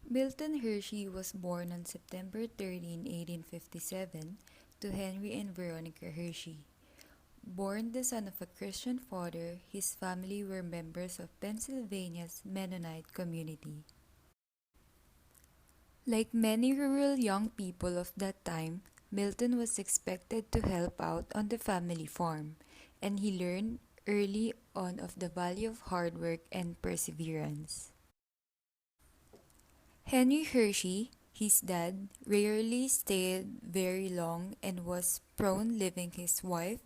Milton Hershey was born on September 13, 1857, to Henry and Veronica Hershey. Born the son of a Christian father, his family were members of Pennsylvania's Mennonite community. Like many rural young people of that time, Milton was expected to help out on the family farm, and he learned early on of the value of hard work and perseverance. Henry Hershey, his dad, rarely stayed very long and was prone leaving his wife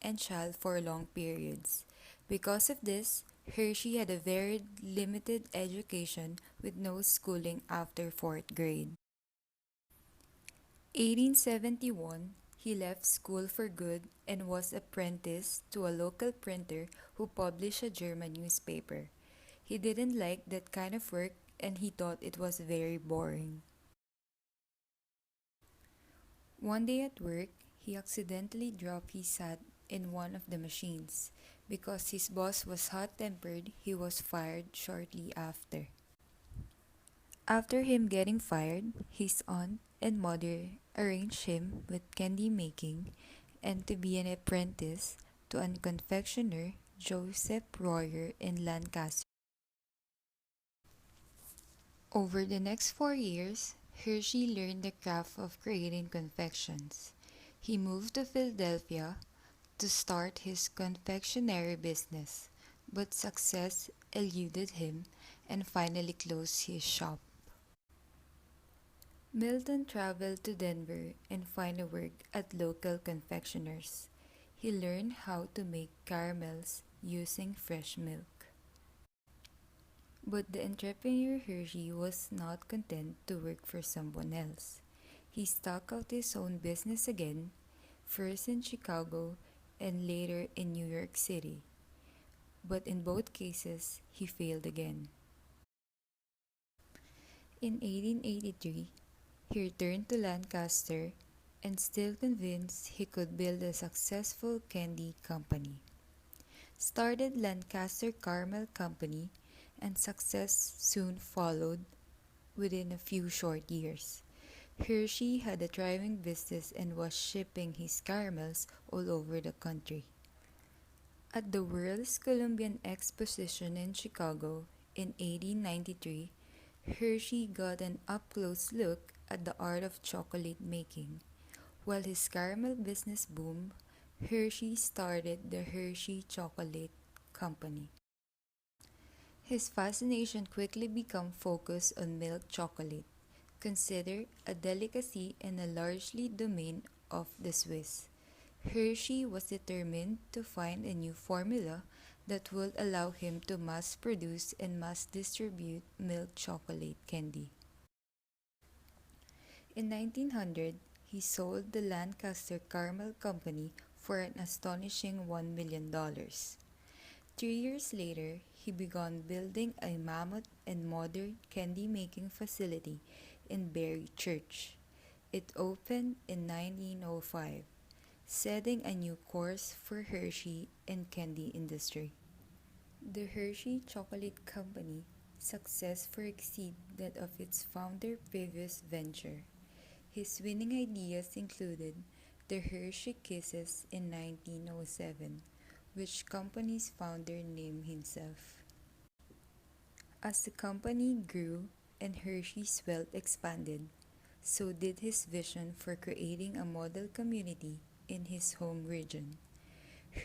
and child for long periods. Because of this, Hershey had a very limited education with no schooling after fourth grade. 1871, he left school for good and was apprenticed to a local printer who published a German newspaper. He didn't like that kind of work and he thought it was very boring. One day at work, he accidentally dropped his hat in one of the machines. Because his boss was hot tempered, he was fired shortly after. After him getting fired, his aunt and mother arranged him with candy making and to be an apprentice to a confectioner, Joseph Royer in Lancaster. Over the next 4 years, Hershey learned the craft of creating confections. He moved to Philadelphia to start his confectionery business, but success eluded him and finally closed his shop. Milton traveled to Denver and found a work at local confectioners. He learned how to make caramels using fresh milk. But the entrepreneur Hershey was not content to work for someone else. He stuck out his own business again, first in Chicago and later in New York City. But in both cases, he failed again. In 1883, he returned to Lancaster and still convinced he could build a successful candy company. Started Lancaster Caramel Company and success soon followed within a few short years. Hershey had a thriving business and was shipping his caramels all over the country. At the World's Columbian Exposition in Chicago in 1893, Hershey got an up-close look at the art of chocolate making. While his caramel business boomed, Hershey started the Hershey Chocolate Company. His fascination quickly became focused on milk chocolate, considered a delicacy and a largely domain of the Swiss. Hershey was determined to find a new formula that would allow him to mass produce and mass distribute milk chocolate candy. In 1900, he sold the Lancaster Caramel Company for an astonishing $1 million. 3 years later, he began building a mammoth and modern candy making facility in Berry Church. It opened in 1905, setting a new course for Hershey and candy industry. The Hershey Chocolate Company success far exceeded that of its founder previous venture. His winning ideas included the Hershey Kisses in 1907, which company's founder named himself. As the company grew and Hershey's wealth expanded, so did his vision for creating a model community in his home region.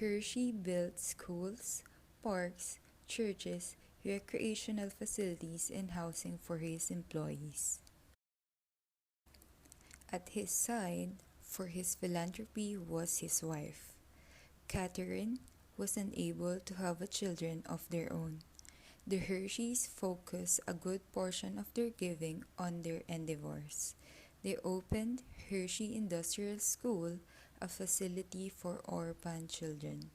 Hershey built schools, parks, churches, recreational facilities, and housing for his employees. At his side, for his philanthropy, was his wife. Catherine was unable to have children of their own. The Hersheys focused a good portion of their giving on their endeavors. They opened Hershey Industrial School, a facility for orphan children.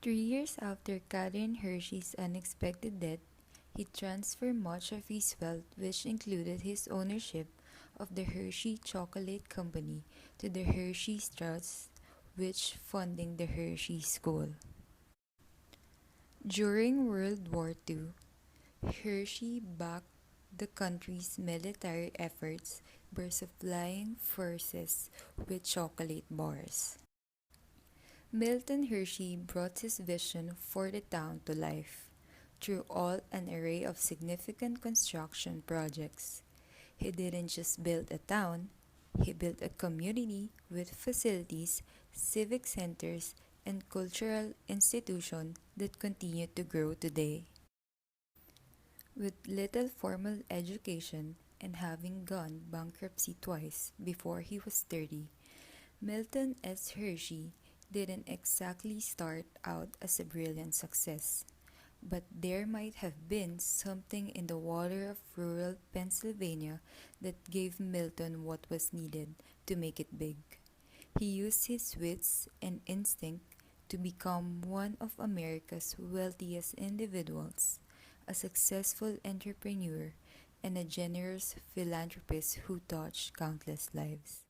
3 years after Catherine Hershey's unexpected death, he transferred much of his wealth, which included his ownership of the Hershey Chocolate Company, to the Hershey Trust, which funding the Hershey School. During World War II, Hershey backed the country's military efforts by supplying forces with chocolate bars. Milton Hershey brought his vision for the town to life through all an array of significant construction projects. He didn't just build a town, he built a community with facilities, civic centers, and cultural institutions that continue to grow today. With little formal education and having gone bankruptcy twice before he was 30, Milton S. Hershey didn't exactly start out as a brilliant success. But there might have been something in the water of rural Pennsylvania that gave Milton what was needed to make it big. He used his wits and instinct to become one of America's wealthiest individuals, a successful entrepreneur, and a generous philanthropist who touched countless lives.